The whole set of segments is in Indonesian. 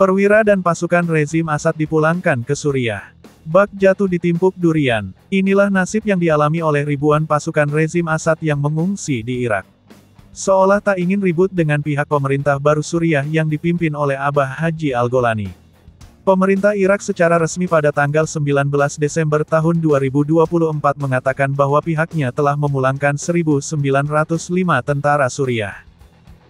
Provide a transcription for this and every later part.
Perwira dan pasukan rezim Assad dipulangkan ke Suriah. Bak jatuh ditimpuk durian. Inilah nasib yang dialami oleh ribuan pasukan rezim Assad yang mengungsi di Irak. Seolah tak ingin ribut dengan pihak pemerintah baru Suriah yang dipimpin oleh Abah Haji Al-Golani. Pemerintah Irak secara resmi pada tanggal 19 Desember tahun 2024 mengatakan bahwa pihaknya telah memulangkan 1.905 tentara Suriah.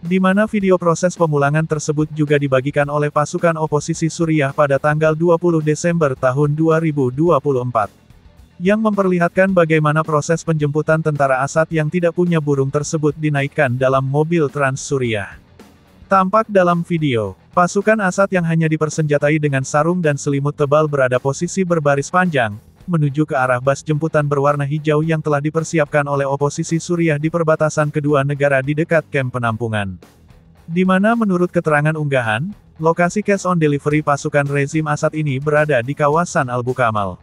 Di mana video proses pemulangan tersebut juga dibagikan oleh pasukan oposisi Suriah pada tanggal 20 Desember tahun 2024. Yang memperlihatkan bagaimana proses penjemputan tentara Assad yang tidak punya burung tersebut dinaikkan dalam mobil Trans Suriah. Tampak dalam video, pasukan Assad yang hanya dipersenjatai dengan sarung dan selimut tebal berada posisi berbaris panjang, menuju ke arah bas jemputan berwarna hijau yang telah dipersiapkan oleh oposisi Suriah di perbatasan kedua negara di dekat kamp penampungan. Di mana menurut keterangan unggahan, lokasi cash on delivery pasukan rezim Assad ini berada di kawasan Al-Bukamal.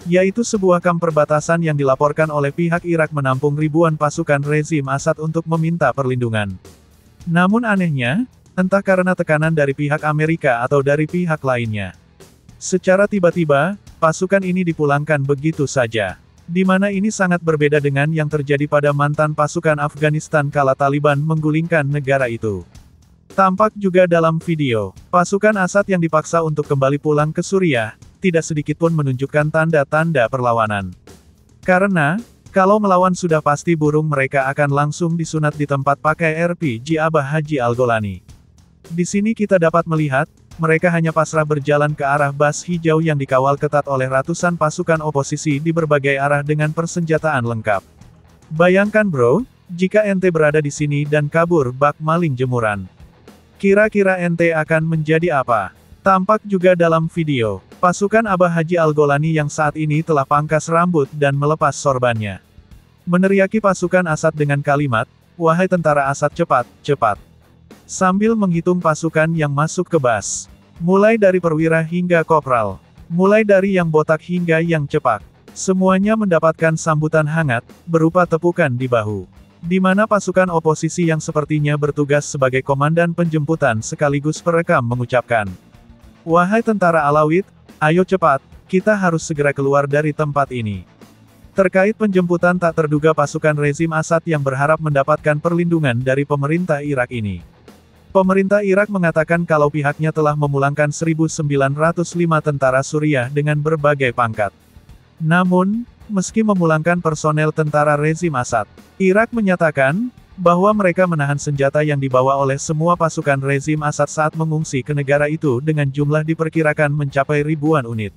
Yaitu sebuah kamp perbatasan yang dilaporkan oleh pihak Irak menampung ribuan pasukan rezim Assad untuk meminta perlindungan. Namun anehnya, entah karena tekanan dari pihak Amerika atau dari pihak lainnya, secara tiba-tiba, pasukan ini dipulangkan begitu saja. Di mana ini sangat berbeda dengan yang terjadi pada mantan pasukan Afghanistan kala Taliban menggulingkan negara itu. Tampak juga dalam video, pasukan Assad yang dipaksa untuk kembali pulang ke Suriah, tidak sedikitpun menunjukkan tanda-tanda perlawanan. Karena, kalau melawan sudah pasti burung mereka akan langsung disunat di tempat pakai RPG Abah Haji Al-Golani. Di sini kita dapat melihat, mereka hanya pasrah berjalan ke arah bas hijau yang dikawal ketat oleh ratusan pasukan oposisi di berbagai arah dengan persenjataan lengkap. Bayangkan bro, jika ente berada di sini dan kabur bak maling jemuran. Kira-kira ente akan menjadi apa? Tampak juga dalam video, pasukan Abah Haji Al-Golani yang saat ini telah pangkas rambut dan melepas sorbannya. Meneriaki pasukan Assad dengan kalimat, "Wahai tentara Assad cepat, cepat." Sambil menghitung pasukan yang masuk ke bas. Mulai dari perwira hingga kopral. Mulai dari yang botak hingga yang cepak. Semuanya mendapatkan sambutan hangat, berupa tepukan di bahu. Di mana pasukan oposisi yang sepertinya bertugas sebagai komandan penjemputan sekaligus perekam mengucapkan, "Wahai tentara Alawid, ayo cepat, kita harus segera keluar dari tempat ini." Terkait penjemputan tak terduga pasukan rezim Assad yang berharap mendapatkan perlindungan dari pemerintah Irak ini. Pemerintah Irak mengatakan kalau pihaknya telah memulangkan 1.905 tentara Suriah dengan berbagai pangkat. Namun, meski memulangkan personel tentara rezim Assad, Irak menyatakan bahwa mereka menahan senjata yang dibawa oleh semua pasukan rezim Assad saat mengungsi ke negara itu dengan jumlah diperkirakan mencapai ribuan unit.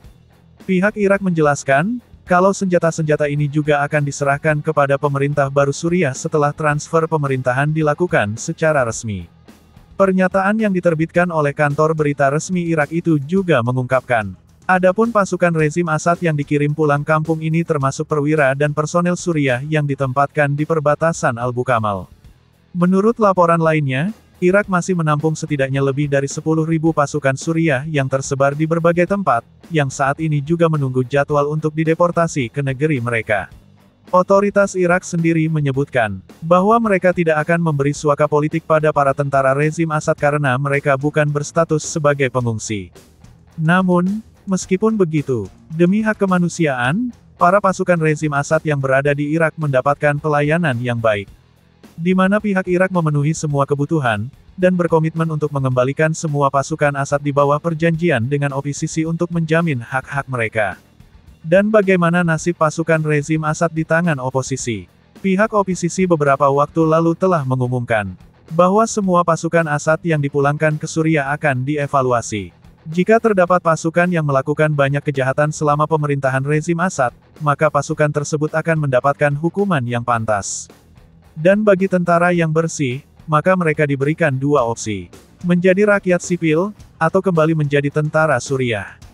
Pihak Irak menjelaskan, kalau senjata-senjata ini juga akan diserahkan kepada pemerintah baru Suriah setelah transfer pemerintahan dilakukan secara resmi. Pernyataan yang diterbitkan oleh kantor berita resmi Irak itu juga mengungkapkan, adapun pasukan rezim Assad yang dikirim pulang kampung ini termasuk perwira dan personel Suriah yang ditempatkan di perbatasan Al-Bukamal. Menurut laporan lainnya, Irak masih menampung setidaknya lebih dari 10.000 pasukan Suriah yang tersebar di berbagai tempat, yang saat ini juga menunggu jadwal untuk dideportasi ke negeri mereka. Otoritas Irak sendiri menyebutkan, bahwa mereka tidak akan memberi suaka politik pada para tentara rezim Assad karena mereka bukan berstatus sebagai pengungsi. Namun, meskipun begitu, demi hak kemanusiaan, para pasukan rezim Assad yang berada di Irak mendapatkan pelayanan yang baik. Di mana pihak Irak memenuhi semua kebutuhan, dan berkomitmen untuk mengembalikan semua pasukan Assad di bawah perjanjian dengan oposisi untuk menjamin hak-hak mereka. Dan bagaimana nasib pasukan rezim Assad di tangan oposisi? Pihak oposisi beberapa waktu lalu telah mengumumkan bahwa semua pasukan Assad yang dipulangkan ke Suriah akan dievaluasi. Jika terdapat pasukan yang melakukan banyak kejahatan selama pemerintahan rezim Assad, maka pasukan tersebut akan mendapatkan hukuman yang pantas. Dan bagi tentara yang bersih, maka mereka diberikan dua opsi: menjadi rakyat sipil, atau kembali menjadi tentara Suriah.